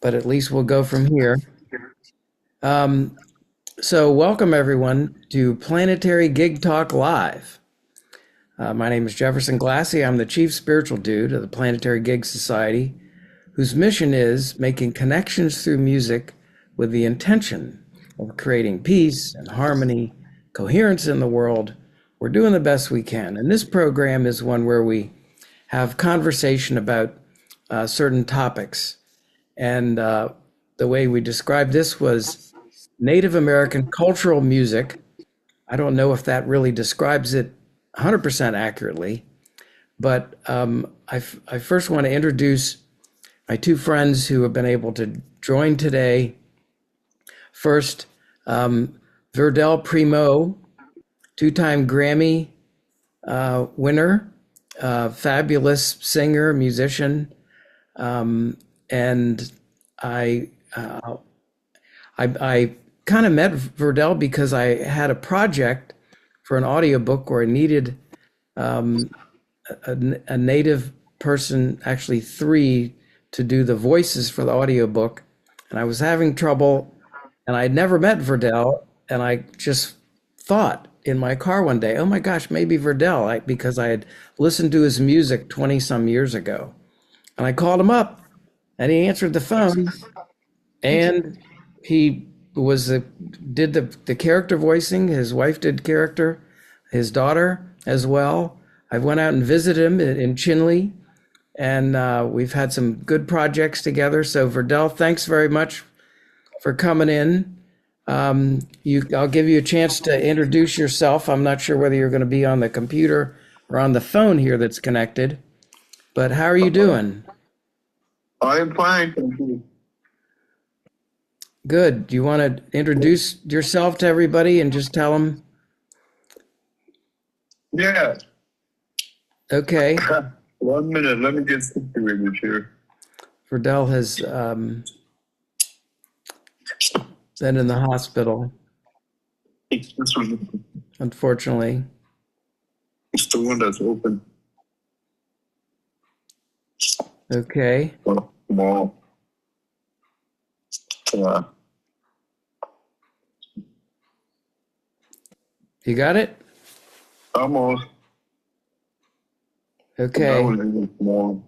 but at least we'll go from here. Um, so welcome everyone to Planetary Gig Talk Live. My name is Jefferson Glassie. I'm the chief spiritual dude of the Planetary Gigs Society, whose mission is making connections through music with the intention of creating peace and harmony, coherence in the world. We're doing the best we can. And this program is one where we have conversation about certain topics. And the way we described this was Native American cultural music. I don't know if that really describes it 100% accurately, but I first want to introduce my two friends who have been able to join today. First, Verdell Primeaux, two-time Grammy winner, fabulous singer, musician, and I kind of met Verdell because I had a project for an audiobook where I needed a native person, actually three, to do the voices for the audiobook. And I was having trouble, and I'd never met Verdell, and I just thought in my car one day, oh my gosh, maybe Verdell, because I had listened to his music 20 some years ago. And I called him up, and he answered the phone, and he did the character voicing. His wife did character, his daughter as well. I went out and visited him in Chinle, and we've had some good projects together. So Verdell, thanks very much for coming in. I'll give you a chance to introduce yourself. I'm not sure whether you're going to be on the computer or on the phone here that's connected, but how are you doing? I'm fine, thank you. Good. Do you want to introduce yourself to everybody and just tell them? Yeah. Okay. 1 minute, let me get situated here. Verdell has been in the hospital, This one, unfortunately. it's the one that's open. Okay. Small. Yeah. You got it? Almost. That Okay. one isn't small.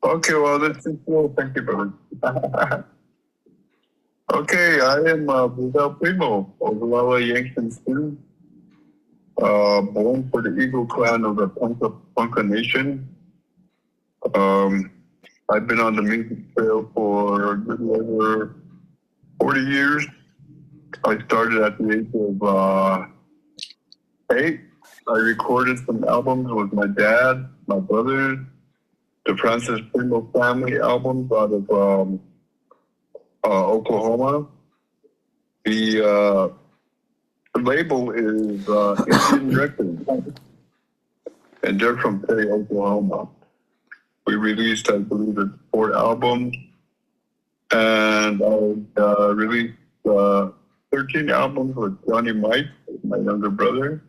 Okay, well, this is cool. Thank you, brother. Okay, I am Verdell Primeaux of Lala Yankton Sioux, born for the Eagle Clan of the Ponca Nation. I've been on the music trail for a little over 40 years. I started at the age of 8. I recorded some albums with my dad, my brothers, the Francis Primeaux family albums out of Oklahoma. The label is Indian Records, and they're from Perry, Oklahoma. We released, I believe, 4 albums, and I released 13 albums with Johnny Mike, my younger brother.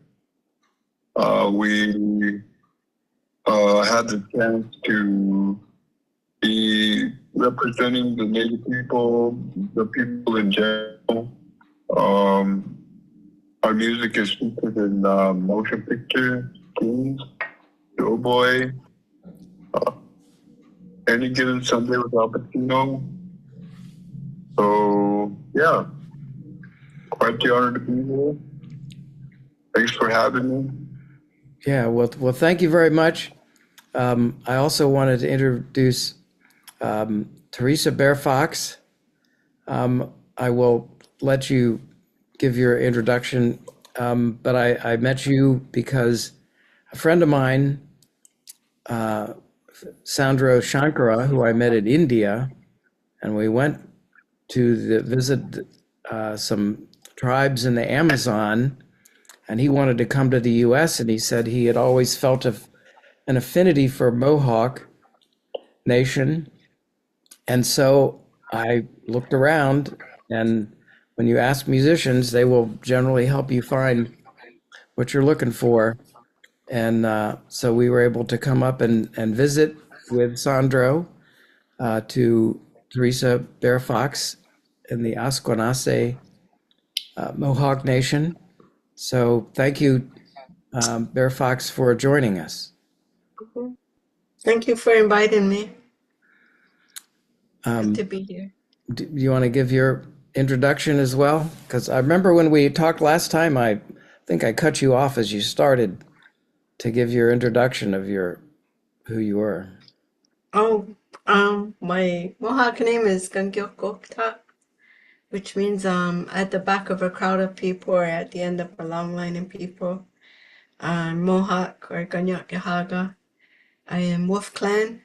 We had the chance to be representing the Native people, the people in general. Our music is featured in motion pictures, Kings, Doughboy, Any Given Sunday with Al Pacino. So, yeah, quite the honor to be here. Thanks for having me. Yeah, well, thank you very much. I also wanted to introduce Theresa Bear Fox. I will let you give your introduction, but I met you because a friend of mine, Sandro Shankara, who I met in India, and we went to visit some tribes in the Amazon, and he wanted to come to the U.S., and he said he had always felt an affinity for Mohawk Nation. And so I looked around, and when you ask musicians, they will generally help you find what you're looking for. And so we were able to come up and visit with Sandro to Theresa Bear Fox in the Asquanase Mohawk Nation. So thank you, Bear Fox, for joining us. Mhm. Thank you for inviting me. Good to Um, be here. do you want to give your introduction as well? Because I remember when we talked last time, I think I cut you off as you started to give your introduction of your who you were. Oh, my Mohawk name is Gangyokokta, which means at the back of a crowd of people or at the end of a long line of people. I'm Mohawk or Ganyakihaga. I am Wolf Clan,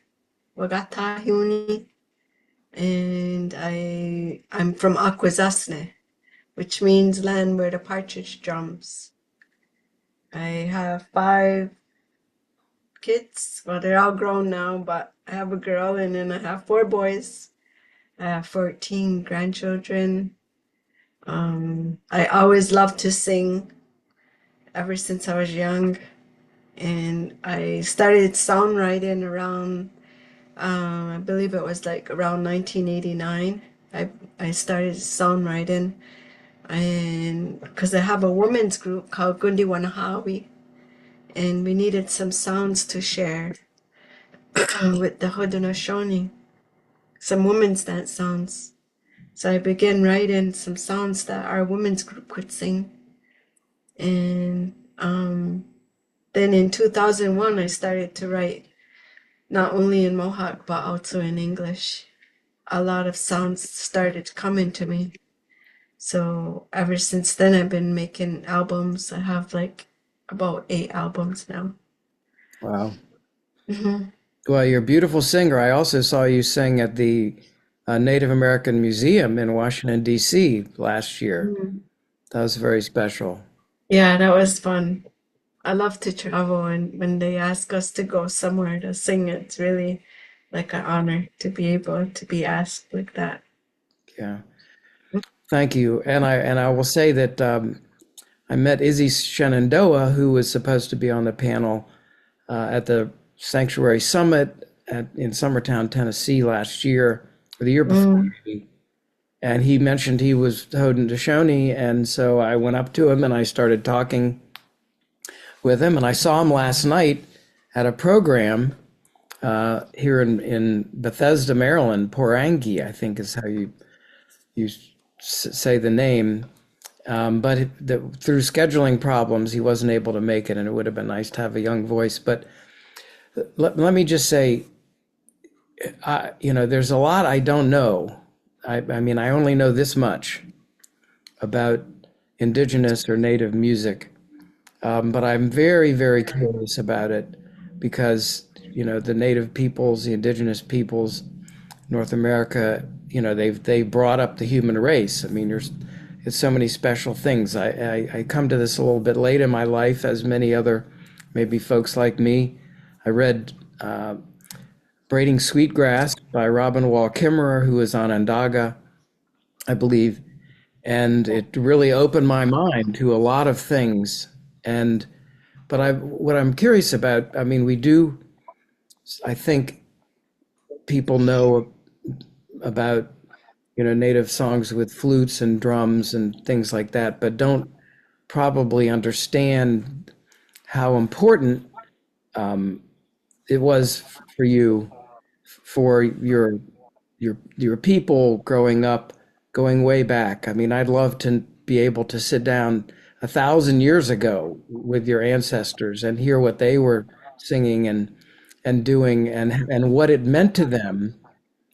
Wagata Huni, and I'm from Akwesasne, which means land where the partridge drums. I have 5 kids. Well, they're all grown now, but I have a girl and then I have 4 boys. I have 14 grandchildren. I always loved to sing ever since I was young. And I started songwriting around, I believe it was like around 1989. I started songwriting and because I have a women's group called Gundi Wanahawi and we needed some sounds to share with the Haudenosaunee, some women's dance songs. So I began writing some songs that our women's group could sing. And then in 2001, I started to write not only in Mohawk, but also in English. A lot of sounds started coming to me. So ever since then, I've been making albums. I have like about 8 albums now. Wow. Hmm. Well, you're a beautiful singer. I also saw you sing at the Native American Museum in Washington, D.C. last year. That was very special. Yeah, that was fun. I love to travel, and when they ask us to go somewhere to sing, it's really like an honor to be able to be asked like that. Yeah. Thank you. And I will say that I met Izzy Shenandoah, who was supposed to be on the panel at the Sanctuary Summit in Summertown, Tennessee last year, or the year before. Mm, And he mentioned he was Haudenosaunee, and so I went up to him and I started talking with him. And I saw him last night at a program here in Bethesda, Maryland. Porangi, I think is how you say the name. But through scheduling problems, he wasn't able to make it, and it would have been nice to have a young voice. But let me just say, there's a lot I don't know. I mean, I only know this much about indigenous or native music, but I'm very, very curious about it because, the native peoples, the indigenous peoples, North America, they brought up the human race. I mean, it's so many special things. I come to this a little bit late in my life, as many other maybe folks like me. I read Braiding Sweetgrass by Robin Wall Kimmerer, who is on Onondaga, I believe, and it really opened my mind to a lot of things. And but what I'm curious about, I mean, I think people know about native songs with flutes and drums and things like that, but don't probably understand how important it was for you, for your people growing up, going way back. I mean, I'd love to be able to sit down 1,000 years ago with your ancestors and hear what they were singing and doing and what it meant to them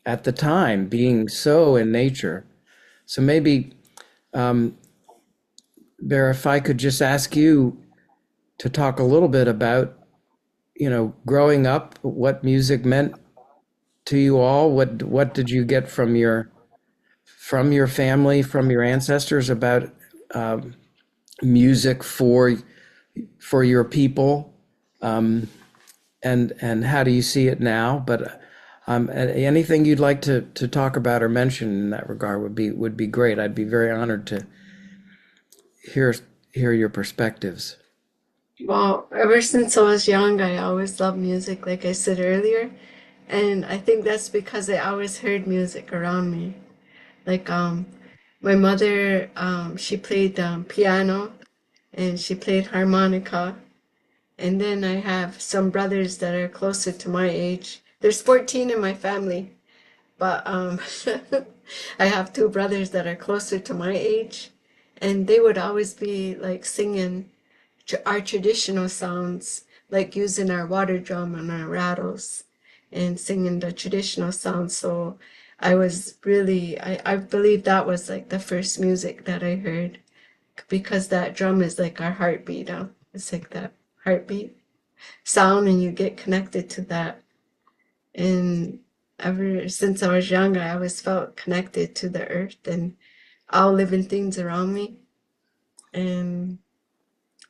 at the time, being so in nature. So maybe, Bear, if I could just ask you to talk a little bit about, growing up, what music meant to you all. What did you get from your family, from your ancestors about music for your people, and how do you see it now? But anything you'd like to talk about or mention in that regard would be great. I'd be very honored to hear hear your perspectives. well, ever since I was young, I always loved music, like I said earlier. And I think that's because I always heard music around me. Like my mother, she played piano and she played harmonica. And then I have some brothers that are closer to my age. There's 14 in my family, but I have two brothers that are closer to my age, and they would always be like singing our traditional sounds, like using our water drum and our rattles and singing the traditional sounds. So I believe that was like the first music that I heard because that drum is like our heartbeat. It's like that heartbeat sound, and you get connected to that. And ever since I was young, I always felt connected to the earth and all living things around me. And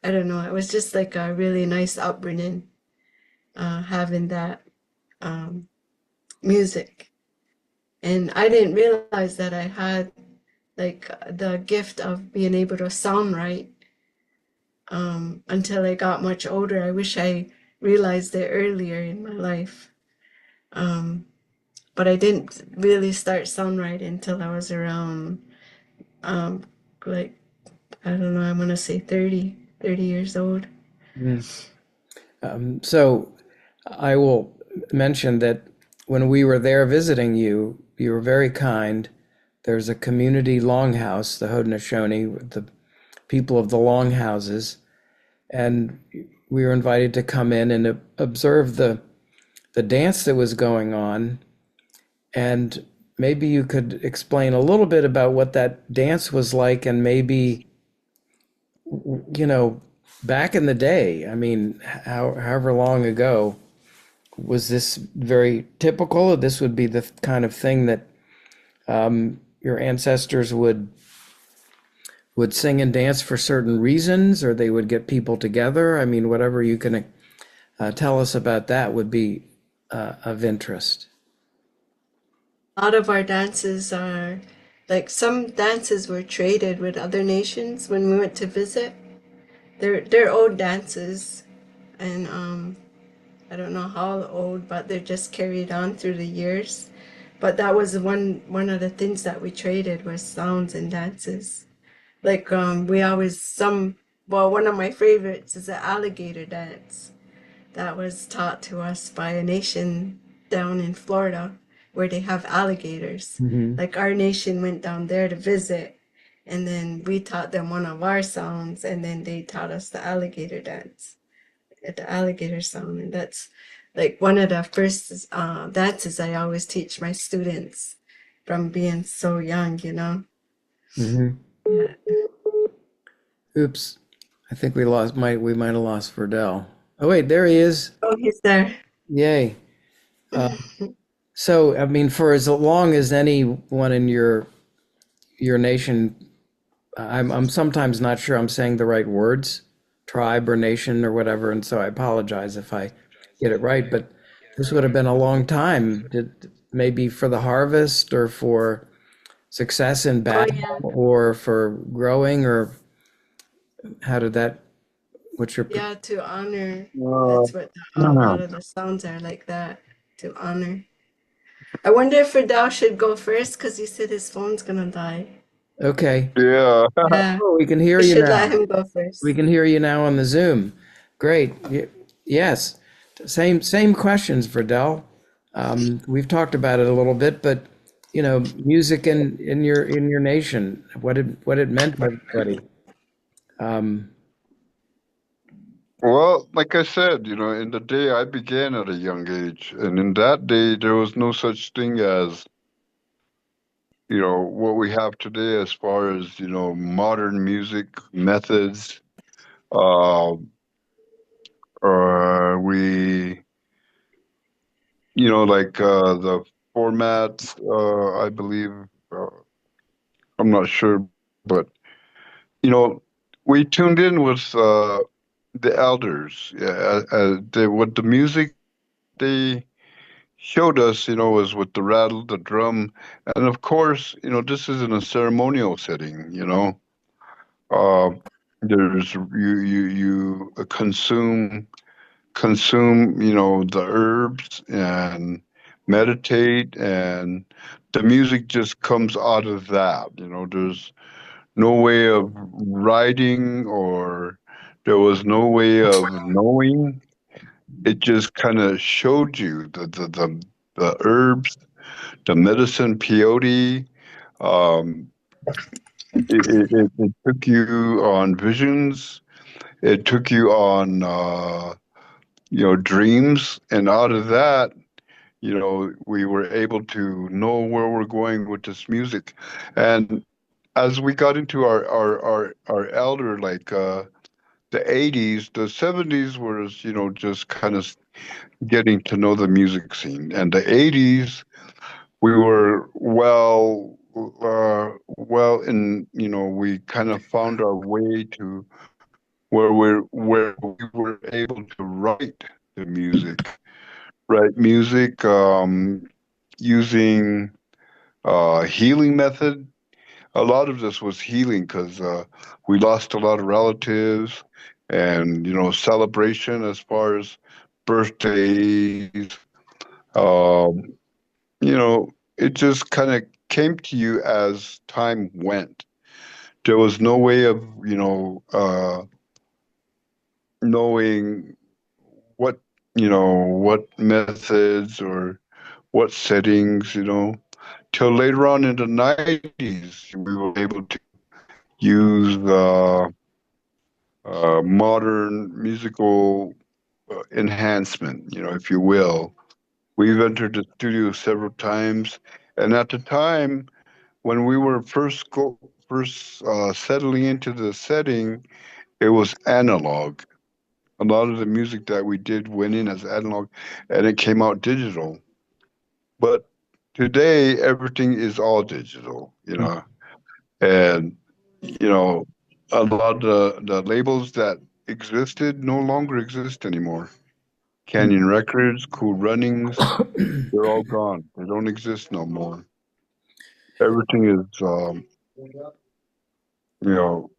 I don't know, it was just like a really nice upbringing, having that um, music. And I didn't realize that I had like the gift of being able to sound right until I got much older. I wish I realized it earlier in my life. Um, but I didn't really start songwriting until I was around, um, like, I don't know, I'm gonna say 30 years old. Mm. So I will mention that when we were there visiting you, you were very kind. There's a community longhouse, the Haudenosaunee, with the people of the longhouses, and we were invited to come in and observe the dance that was going on. And maybe you could explain a little bit about what that dance was like, and maybe, you know, back in the day, I mean, however long ago, was this very typical? This would be the kind of thing that your ancestors would sing and dance for certain reasons, or they would get people together. I mean, whatever you can tell us about that would be of interest. A lot of our dances are like some dances were traded with other nations when we went to visit. They're old dances, and I don't know how old, but they're just carried on through the years. But that was one of the things that we traded was sounds and dances. Like we always some well, one of my favorites is the alligator dance that was taught to us by a nation down in Florida where they have alligators. Hmm. Like our nation went down there to visit, and then we taught them one of our sounds, and then they taught us the alligator dance, the alligator sound. And that's like one of the first dances I always teach my students from being so young. Hmm. Yeah. Oops, I think we might have lost Verdell. Oh wait, there he is. Oh, he's there. Yay. Uh, so I mean, for as long as anyone in your nation, I'm sometimes not sure I'm saying the right words, tribe or nation or whatever, and so I apologize if I get it right. But this would have been a long time, maybe for the harvest or for success in Oh battle yeah. or for growing, or how did that? What's your? Yeah, to honor. Uh, That's what a lot of the songs are like that, to honor. I wonder if Verdell should go first because he said his phone's gonna die. Okay. yeah. Yeah, Oh, we can hear we you should let now. him go We first. can hear you now on the Zoom. Great. Yes. Same questions, Verdell. We've talked about it a little bit, but music in your nation, what it meant to everybody. Um, Well, like I said, in the day I began at a young age, and in that day there was no such thing as, what we have today as far as, modern music methods. Uh, we, like the formats, I believe, uh, I'm not sure, but, you know, we tuned in with the elders. Yeah, what the music they showed us, was with the rattle, the drum, and of course, this is in a ceremonial setting. Uh, there's you consume, the herbs and meditate, and the music just comes out of that. There's no way of writing, or there was no way of knowing. It just kind of showed you the herbs, the medicine, peyote. Um, it took you on visions. It took you on dreams, and out of that, we were able to know where we're going with this music. And as we got into our elder, like the 80s, the 70s was, just kind of getting to know the music scene. And the 80s, we were and we kind of found our way to where we were able to write music, using healing method. A lot of this was healing because we lost a lot of relatives, and celebration as far as birthdays. Um, it just kind of came to you as time went. There was no way of knowing what what methods or what settings, till later on in the 90s, we were able to use modern musical enhancement, if you will. We've entered the studio several times, and at the time when we were first settling into the setting, it was analog. A lot of the music that we did went in as analog, and it came out digital. But today, everything is all digital, and a lot of the labels that existed no longer exist anymore. Canyon Records, Cool Runnings, they're all gone. They don't exist no more. Everything is, you know,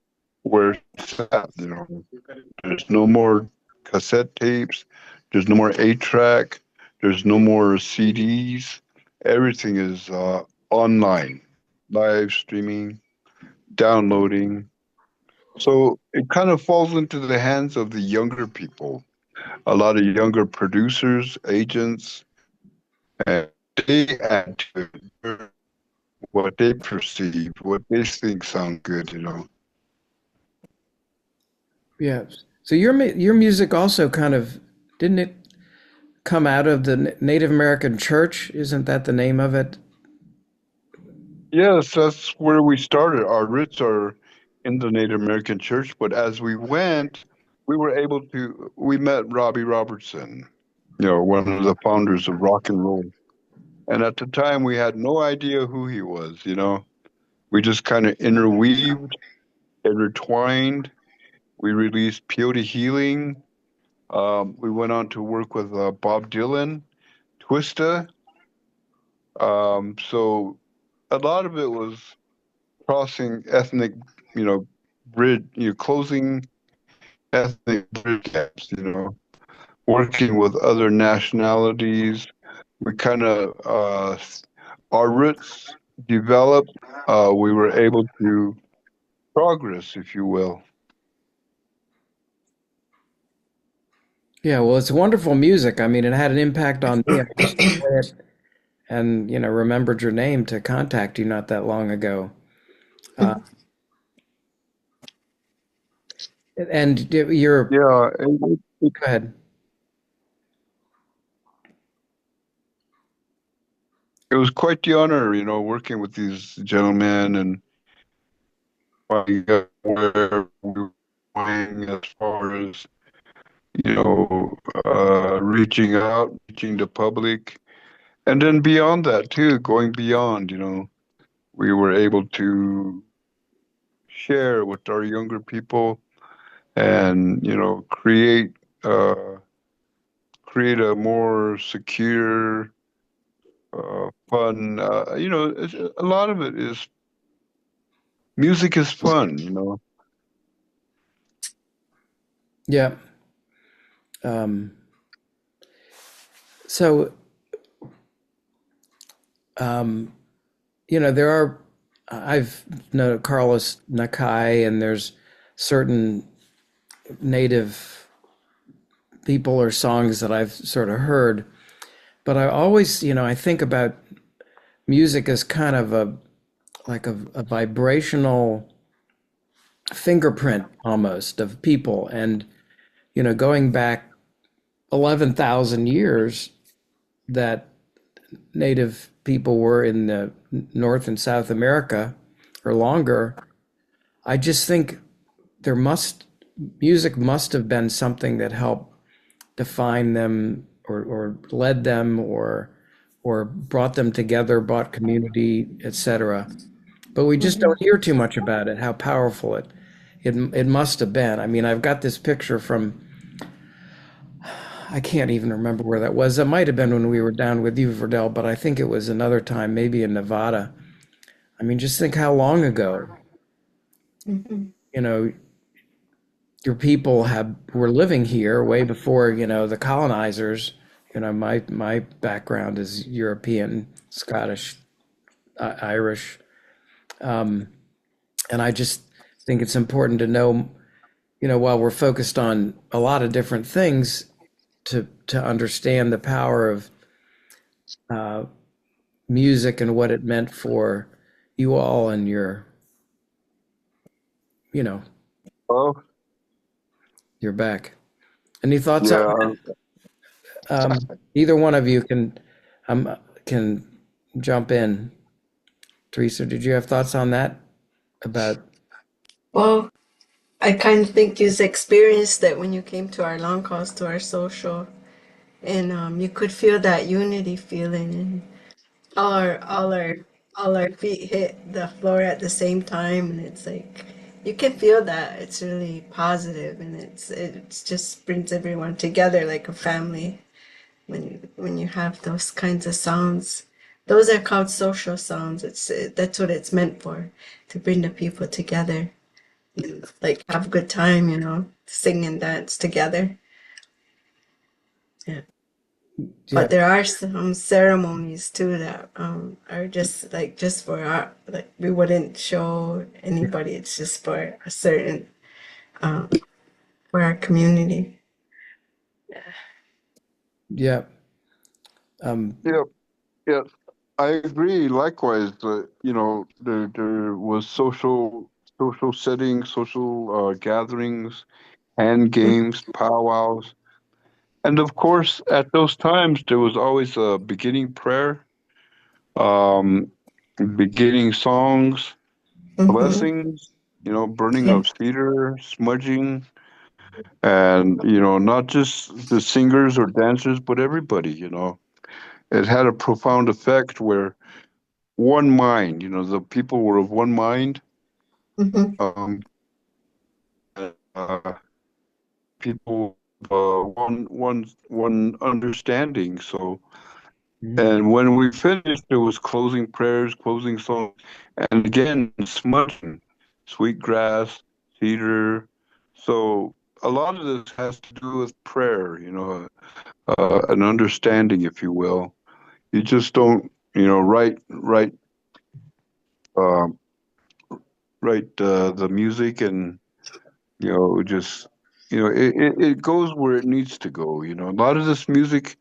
where it's at. There's no more cassette tapes. There's no more 8-track. There's no more CDs. Everything is online, live streaming, downloading. So it kind of falls into the hands of the younger people. A lot of younger producers, agents, and they add to it what they perceive, what they think sound good. Yeah. So your music also kind of didn't it come out of the Native American church? Isn't that the name of it? Yes, that's where we started. Our roots are in the Native American church, but as we went, we met Robbie Robertson, one of the founders of rock and roll. And at the time, we had no idea who he was. We just kind of intertwined. We released Peyote Healing. We went on to work with Bob Dylan, Twista. So a lot of it was crossing ethnic, closing ethnic bridge gaps, working with other nationalities. We kind of, our roots developed. We were able to progress, if you will. Yeah, well, it's wonderful music. I mean, it had an impact on me. I used to play it and, remembered your name to contact you not that long ago. Uh, and you're, Yeah, go ahead. it was quite the honor, working with these gentlemen and finding out where we were going as far as, reaching out, reaching the public. And then beyond that too, going beyond, we were able to share with our younger people and, uh, create a more secure, fun, a lot of it is music is fun. Yeah. Um, so um, there are, I've known Carlos Nakai, and there's certain native people or songs that I've sort of heard, but I always, I think about music as kind of a vibrational fingerprint almost of people. And, going back 11,000 years, that native people were in the North and South America or longer, I just think there must, music must have been something that helped define them, or led them, or brought them together, brought community, etc. But we just Hmm. don't hear too much about it, how powerful it must have been. I mean, I've got this picture from, I can't even remember where that was. It might have been when we were down with you, Verdell, but I think it was another time, maybe in Nevada. I mean, just think how long ago, Hmm. you know, your people have were living here way before, the colonizers. My background is European, Scottish, Irish, um, and I just think it's important to know, while we're focused on a lot of different things, to understand the power of uh, music and what it meant for you all and you know, Oh, your back. Any thoughts on yeah. either one of you can jump in. Teresa, did you have thoughts on that about? Well, I kind of think you've experienced that when you came to our long calls, to our social, and you could feel that unity feeling, and all our feet hit the floor at the same time, and it's like you can feel that it's really positive, and it's just brings everyone together like a family when you have those kinds of sounds. Those are called social sounds. That's what it's meant for, to bring the people together, like have a good time, sing and dance together. Yeah. Yeah, But there are some ceremonies too that are just for our, like, we wouldn't show anybody. It's just for a certain um, for our community. yeah, um, Yeah, yeah. I agree. Likewise, there was social settings, social gatherings, hand games, powwows, and of course, at those times there was always a beginning prayer, um, beginning songs, Mm-hmm. blessings. Burning Yeah. of cedar, smudging, and not just the singers or dancers, but everybody. It had a profound effect where one mind. The people were of one mind. Mm-hmm. Um, uh, people one understanding. So, mhm, and when we finished, there was closing prayers, closing songs, and again smudging, sweetgrass, cedar. So a lot of this has to do with prayer. An understanding, if you will. You just don't, um, write the music and just it goes where it needs to go. A lot of this music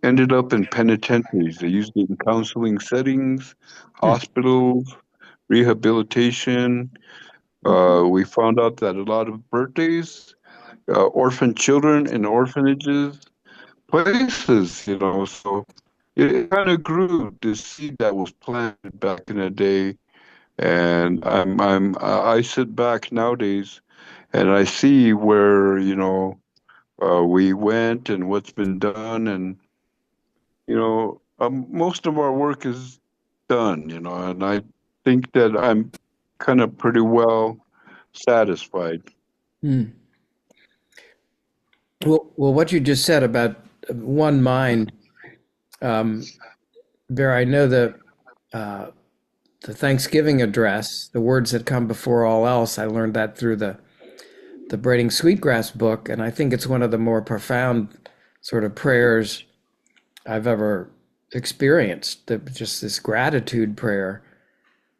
ended up in penitentiaries. They used it in counseling settings, hmm, hospitals, rehabilitation. We found out that a lot of birthdays, orphan children in orphanages, places. So it kind of grew this seed that was planted back in the day. And I sit back nowadays and I see where we went and what's been done, and most of our work is done, and I think that I'm kind of pretty well satisfied. hmm. Well, what you just said about one mind, um, Vera, I know uh, the Thanksgiving address, the words that come before all else. I learned that through the Braiding Sweetgrass book, and I think it's one of the more profound sort of prayers I've ever experienced, just this gratitude prayer.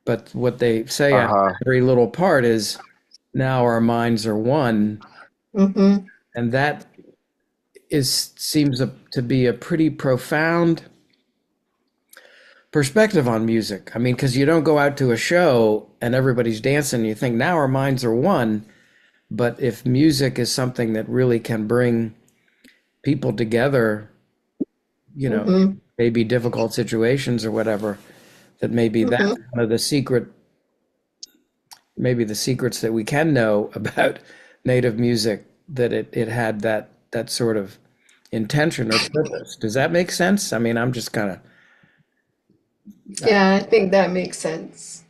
But what they say on Uh-huh. every little part is, now our minds are one, Mm-hmm. and that seems to be a pretty profound perspective on music. I mean, because you don't go out to a show and everybody's dancing, you think now our minds are one. But if music is something that really can bring people together, you know, Mm-hmm. maybe difficult situations or whatever, that maybe that's Mm-hmm. one of the maybe the secrets that we can know about Native music, that it had that sort of intention or purpose. Does that make sense? I mean, I'm just kind Yeah, I think that makes sense.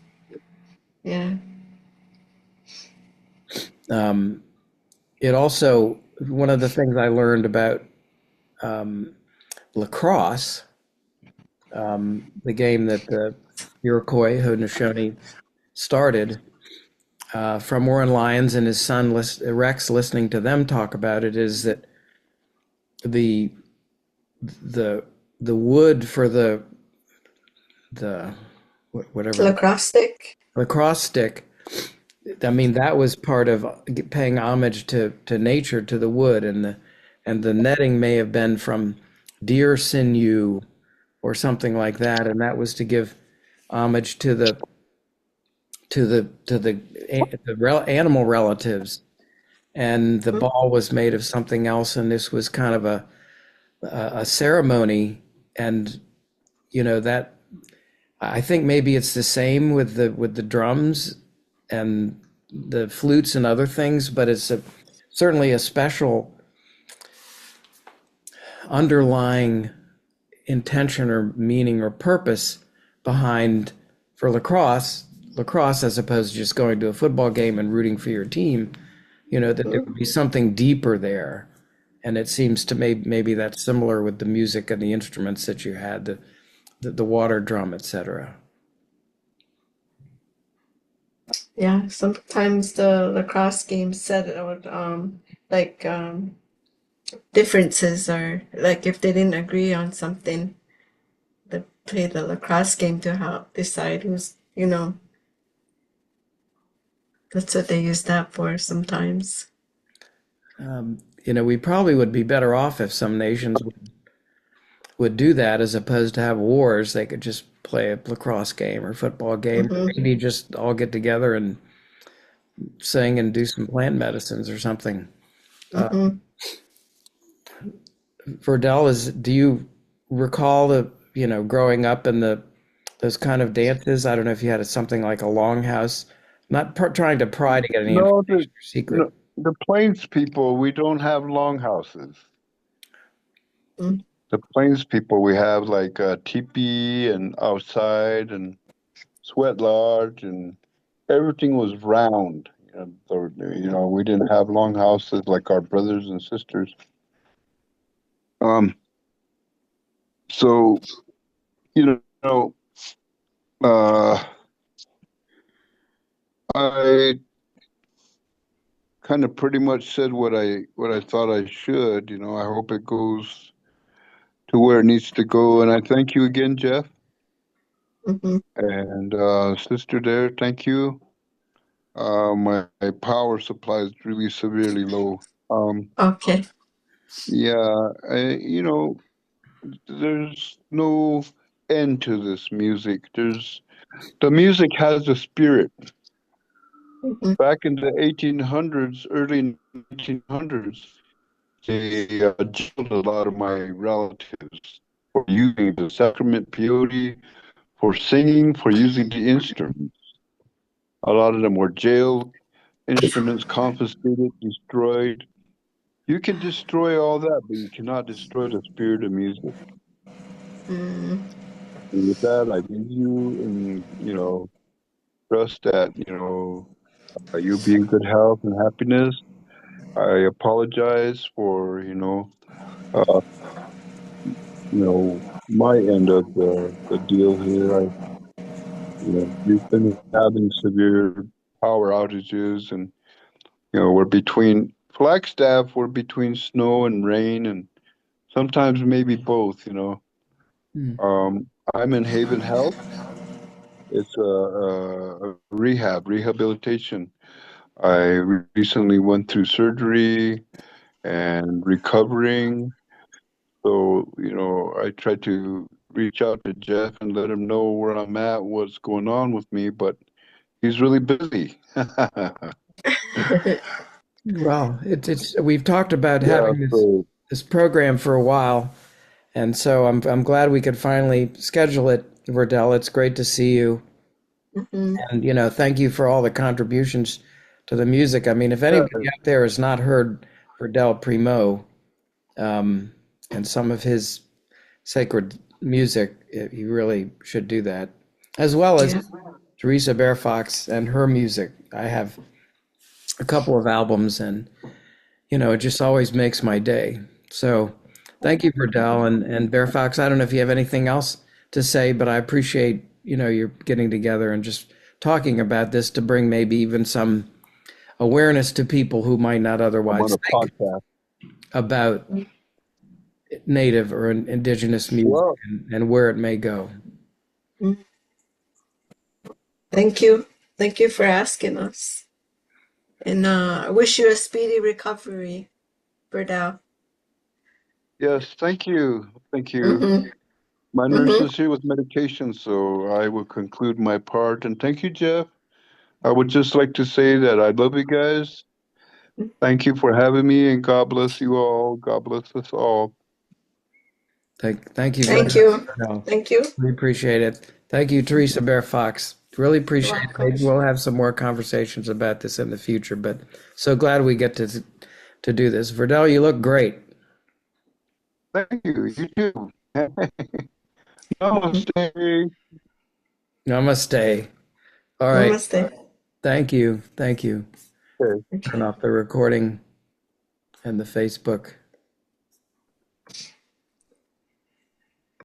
Yeah. of, it also, one of the things I learned about um, lacrosse, the game that the Iroquois Haudenosaunee started, from Warren Lyons and his son Rex, listening to them talk about it, is that the the the wood for the whatever the Lacrosse stick. lacrosse stick. I mean, that was part of paying homage to nature, to the wood, and the netting may have been from deer sinew or something like that, and that was to give homage to the animal relatives. And the Mm-hmm. ball was made of something else, and this was kind of a ceremony. And that, I think maybe it's the same with the drums and the flutes and other things, but it's certainly a special underlying intention or meaning or purpose behind, for lacrosse, as opposed to just going to a football game and rooting for your team, that there would be something deeper there. And it seems to maybe that's similar with the music and the instruments that you had, the water drum, etc. Yeah, sometimes the lacrosse games set out like differences, or like if they didn't agree on something, they play the lacrosse game to help decide who's, that's what they use that for sometimes. We probably would be better off if some nations would do that, as opposed to have wars. They could just play a lacrosse game or football game, or Mm-hmm. maybe just all get together and sing and do some plant medicines or something. Mm-hmm. Verdell, do you recall growing up in those kind of dances? I don't know if you had something like a longhouse. Not trying to pry to get any No, information or secret. no, the Plains people, we don't have longhouses. The Plains people, we have like teepee and outside and sweat lodge, and everything was round. We didn't have longhouses like our brothers and sisters. Um, so you know, uh, I kind of pretty much said what I thought I should. I hope it goes to where it needs to go, and I thank you again, Jeff. Mm-hmm. And Sister Dare, thank you. My power supply is really severely low. Okay. Yeah, there's no end to this music. The music has a spirit. Mm-hmm. Back in the 1800s, early 1900s, they jailed a lot of my relatives for using the sacrament peyote, for singing, for using the instruments. A lot of them were jailed, instruments confiscated, destroyed. You can destroy all that, but you cannot destroy the spirit of music. Mm-hmm. And with that, I leave you and, trust that, you'll be in good health and happiness. I apologize for, uh, my end of the deal here. We've been having severe power outages, and, we're between Flagstaff, we're between snow and rain, and sometimes maybe both. Hmm. I'm in Haven Health. It's a rehabilitation. I recently went through surgery and recovering. So, I try to reach out to Jeff and let him know where I'm at, what's going on with me, but he's really busy. Well, it's we've talked about Yeah, having so this program for a while, and so I'm glad we could finally schedule it, Verdell. It's great to see you, Hmm. and thank you for all the contributions to the music. I mean, if anybody yeah, out there has not heard Verdell Primeaux, um, and some of his sacred music, you really should do that, as well as Yeah. Theresa Bear Fox and her music. I have a couple of albums, and it just always makes my day. So thank you, Verdell and Bear Fox. I don't know if you have anything else to say, but I appreciate you're getting together and just talking about this to bring maybe even some awareness to people who might not I'm on otherwise a think podcast. about Native or Indigenous music Well, and where it may go. Mm. Thank you. Thank you for asking us. And I wish you a speedy recovery, Verdell. yes, thank you. Thank you. Mm-hmm. My nurse Mm-hmm. is here with medication, so I will conclude my part. And thank you, Jeff. I would just like to say that I love you guys. Thank you for having me, and God bless you all. God bless us all. Thank you very Thank much, you. Verdell. Thank you. We appreciate it. Thank you, Theresa Bear Fox. Really You're appreciate it. welcome. Maybe we'll have some more conversations about this in the future, but so glad we get to do this. Verdell, you look great. Thank you. You too. Mm-hmm. Namaste. Namaste. All right. Namaste. Thank you. Thank you. Okay. Turn Okay. off the recording and the Facebook.